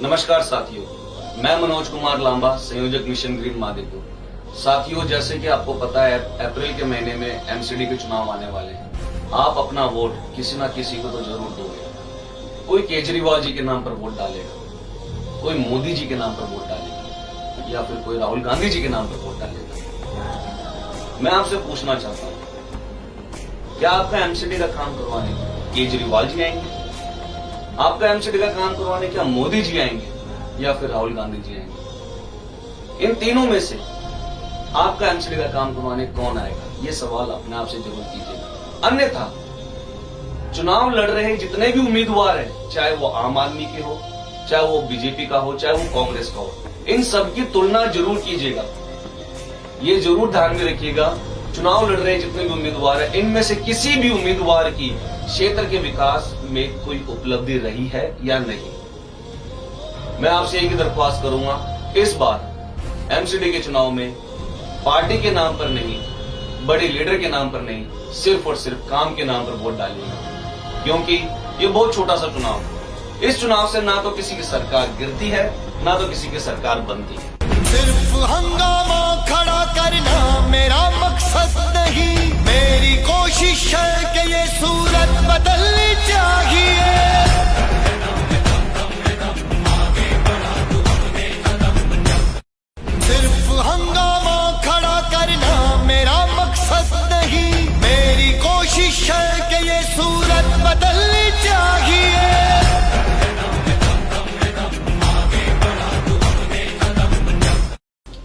नमस्कार साथियों, मैं मनोज कुमार लांबा, संयोजक मिशन ग्रीन मादीपुर। साथियों, जैसे कि आपको पता है, अप्रैल के महीने में एमसीडी के चुनाव आने वाले हैं। आप अपना वोट किसी ना किसी को तो जरूर दोगे। कोई केजरीवाल जी के नाम पर वोट डालेगा, कोई मोदी जी के नाम पर वोट डालेगा, या फिर कोई राहुल गांधी जी के नाम पर वोट डालेगा। मैं आपसे पूछना चाहता हूं, क्या आपका एमसीडी का काम करवाने केजरीवाल जी आएंगे? आपका एमसीडी का काम करवाने क्या मोदी जी आएंगे या फिर राहुल गांधी जी आएंगे? इन तीनों में से आपका एमसीडी का काम करवाने कौन आएगा? ये सवाल अपने आप से जरूर कीजिएगा। अन्यथा चुनाव लड़ रहे जितने भी उम्मीदवार हैं, चाहे वो आम आदमी के हो, चाहे वो बीजेपी का हो, चाहे वो कांग्रेस का हो, इन सबकी तुलना जरूर कीजिएगा। ये जरूर ध्यान में रखिएगा, चुनाव लड़ रहे जितने भी उम्मीदवार हैं, इनमें से किसी भी उम्मीदवार की क्षेत्र के विकास में कोई उपलब्धि रही है या नहीं। मैं आपसे एक ही दरख्वास्त करूंगा, इस बार एमसीडी के चुनाव में पार्टी के नाम पर नहीं, बड़े लीडर के नाम पर नहीं, सिर्फ और सिर्फ काम के नाम पर वोट डालिएगा, क्योंकि ये बहुत छोटा सा चुनाव है। इस चुनाव से ना तो किसी की सरकार गिरती है, ना तो किसी की सरकार बनती है। सिर्फ हंगामा खड़ा करना मेरा मकसद नहीं, मेरी कोशिश है कि ये सूरत बदलनी चाहिए। सिर्फ हंगामा खड़ा करना मेरा मकसद नहीं, मेरी कोशिश है कि ये सूरत बदलनी चाहिए।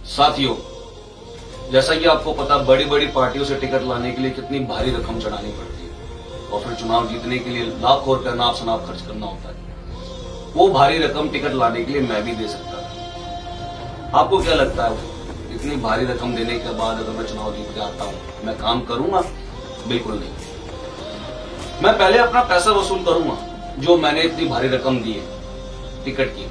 साथियों, जैसा कि आपको पता, बड़ी बड़ी पार्टियों से टिकट लाने के लिए कितनी भारी रकम चढ़ानी पड़ती है और फिर चुनाव जीतने के लिए लाखों रुपया नाप शनाप खर्च करना होता है। वो भारी रकम टिकट लाने के लिए मैं भी दे सकता था। आपको क्या लगता है, इतनी भारी रकम देने के बाद अगर मैं चुनाव जीत के आता हूं, मैं काम करूंगा? बिल्कुल नहीं। मैं पहले अपना पैसा वसूल करूंगा, जो मैंने इतनी भारी रकम दी है टिकट की,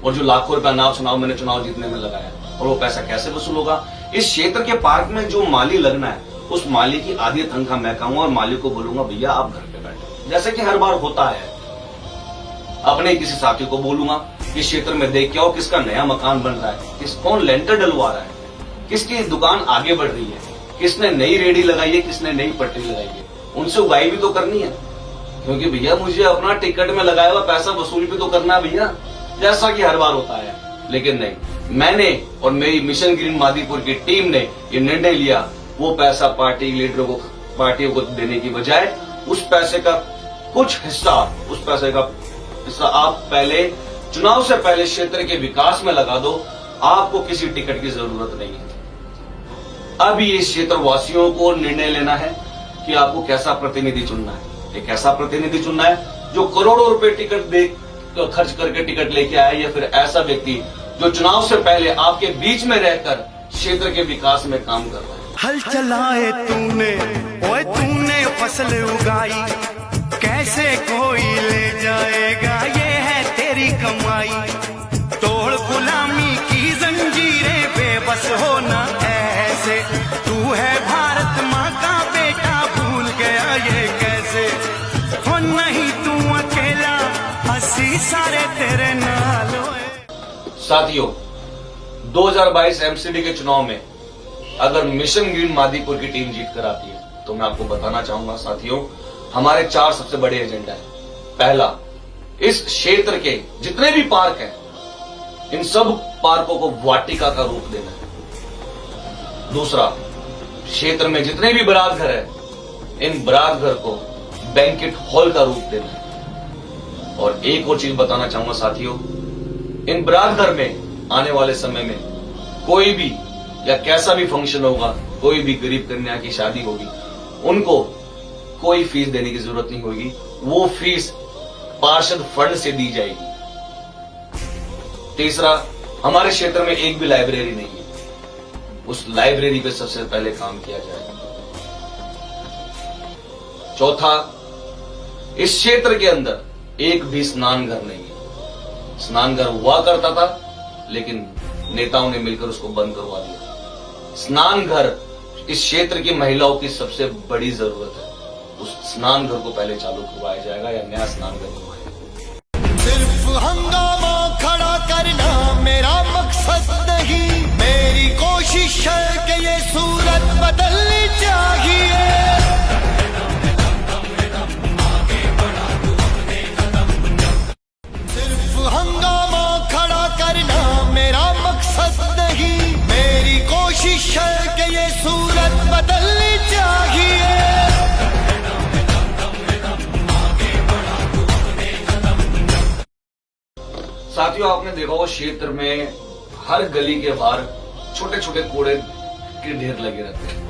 और जो लाखों रुपया नाप शनाप मैंने चुनाव जीतने में लगाया। और वो पैसा कैसे वसूल होगा? इस क्षेत्र के पार्क में जो माली लगना है, उस माली की आधी तनख्वाह मैं कहूंगा और मालिक को बोलूंगा, भैया आप घर पे बैठे, जैसे कि हर बार होता है। अपने किसी साथी को बोलूंगा, इस क्षेत्र में देख के आओ किसका नया मकान बन रहा है, कौन लेंटर डलवा रहा है, किसकी दुकान आगे बढ़ रही है, किसने नई रेडी लगाई है, किसने नई पटरी लगाई है। उनसे उगाई भी तो करनी है, क्योंकि भैया मुझे अपना टिकट में लगाया हुआ पैसा वसूल भी तो करना है भैया, जैसा कि हर बार होता है। लेकिन नहीं, मैंने और मेरी मिशन ग्रीन मादीपुर की टीम ने ये निर्णय लिया, वो पैसा पार्टी लीडरों को, पार्टियों को देने की बजाय उस पैसे का कुछ हिस्सा, उस पैसे का हिस्सा आप पहले चुनाव से पहले क्षेत्र के विकास में लगा दो। आपको किसी टिकट की जरूरत नहीं है। अब ये क्षेत्र वासियों को निर्णय लेना है कि आपको कैसा प्रतिनिधि चुनना है। एक ऐसा प्रतिनिधि चुनना है जो करोड़ों रुपए टिकट दे खर्च करके टिकट लेके आए, या फिर ऐसा व्यक्ति जो चुनाव से पहले आपके बीच में रहकर क्षेत्र के विकास में काम कर रहा है। हल चलाए तूने, ओए तूने फसल उगाई, कैसे कोई ले जाएगा, ये है तेरी कमाई। तोड़ गुलामी की जंजीरें, बेबस होना ऐसे, तू है भारत माँ का बेटा, भूल गया ये कैसे। हो नहीं तू अकेला, हंसी सारे तेरे नाल। साथियों, 2022 एमसीडी के चुनाव में अगर मिशन ग्रीन मादीपुर की टीम जीत कर आती है, तो मैं आपको बताना चाहूंगा साथियों, हमारे 4 सबसे बड़े एजेंडा है। पहला, इस क्षेत्र के जितने भी पार्क हैं, इन सब पार्कों को वाटिका का रूप देना है। दूसरा, क्षेत्र में जितने भी बारात घर है, इन बारात घर को बैंकेट हॉल का रूप देना है। और एक और चीज बताना चाहूंगा साथियों, इन बारात घर में आने वाले समय में कोई भी या कैसा भी फंक्शन होगा, कोई भी गरीब कन्या की शादी होगी, उनको कोई फीस देने की जरूरत नहीं होगी। वो फीस पार्षद फंड से दी जाएगी। तीसरा, हमारे क्षेत्र में एक भी लाइब्रेरी नहीं है, उस लाइब्रेरी पे सबसे पहले काम किया जाएगा। चौथा, इस क्षेत्र के अंदर एक भी स्नान घर नहीं है। स्नान घर हुआ करता था, लेकिन नेताओं ने मिलकर उसको बंद करवा दिया। स्नान घर इस क्षेत्र की महिलाओं की सबसे बड़ी जरूरत है। उस स्नान घर को पहले चालू करवाया जाएगा या नया स्नान घर बनवाया। सिर्फ हंगामा साथियों, आपने देखा होगा क्षेत्र में हर गली के बाहर छोटे छोटे कूड़े के ढेर लगे रहते हैं।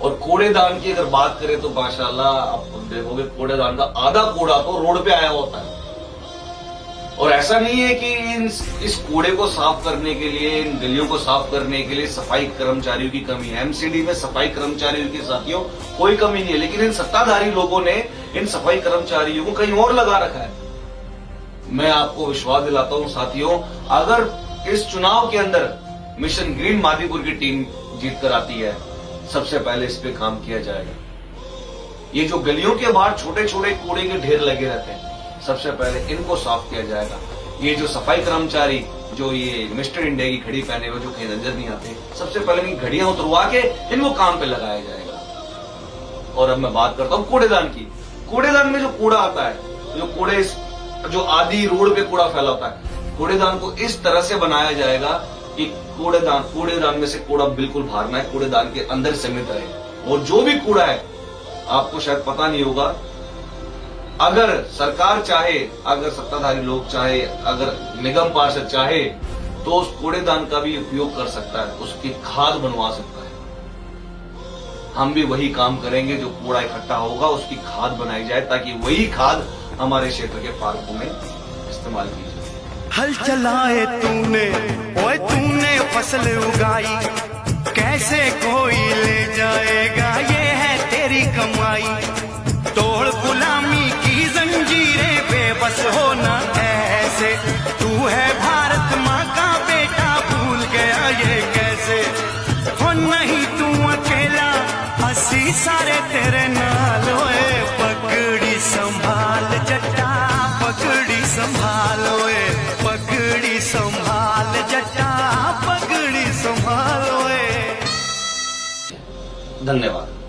और कूड़ेदान की अगर बात करें तो माशाल्लाह आप देखोगे कूड़ेदान का आधा कूड़ा तो रोड पे आया होता है। और ऐसा नहीं है कि इस कूड़े को साफ करने के लिए, इन गलियों को साफ करने के लिए सफाई कर्मचारियों की कमी है। एमसीडी में सफाई कर्मचारियों की साथियों कोई कमी नहीं है, लेकिन इन सत्ताधारी लोगों ने इन सफाई कर्मचारियों को कहीं और लगा रखा है। मैं आपको विश्वास दिलाता हूं साथियों, अगर इस चुनाव के अंदर मिशन ग्रीन मादीपुर की टीम जीत कर आती है, सबसे पहले इस पे काम किया जाएगा। ये जो गलियों के बाहर छोटे छोटे कूड़े के ढेर लगे रहते हैं, सबसे पहले इनको साफ किया जाएगा। ये जो सफाई कर्मचारी जो ये मिस्टर इंडिया की घड़ी पहने हुए जो कहीं नजर नहीं आते, सबसे पहले इनकी घड़ियां उतरवा के इनको काम पे लगाया जाएगा। और अब मैं बात करता हूं कूड़ेदान की। कूड़ेदान में जो कूड़ा आता है, जो कूड़े जो आदि रोड पे कूड़ा फैला होता है, कूड़ेदान को इस तरह से बनाया जाएगा कि कूड़ेदान में से कूड़ा बिल्कुल बाहर ना है, कूड़ेदान के अंदर सीमित रहे। और जो भी कूड़ा है, आपको शायद पता नहीं होगा, अगर सरकार चाहे, अगर सत्ताधारी लोग चाहे, अगर निगम पार्षद चाहे तो उस कूड़ेदान का भी उपयोग कर सकता है, उसकी खाद बनवा सकता है। हम भी वही काम करेंगे, जो कूड़ा इकट्ठा होगा उसकी खाद बनाई जाए, ताकि वही खाद हमारे क्षेत्र के पार्कों में इस्तेमाल की जाए। हल चलाए तूने, ओए तूने फसल उगाई, कैसे कोई ले जाएगा, ये है तेरी कमाई। तोड़ गुलामी की जंजीरें, बेबस होना ऐसे, तू है भारत माँ का बेटा, भूल गया ये कैसे। हो नहीं तू अकेला, हंसी सारे तेरे नाल, ओए पकड़ी संभाल जट्टा, पकड़ी संभाल, ओए पकड़ी संभाल जट्टा, पकड़ी संभाल, ओए। धन्यवाद।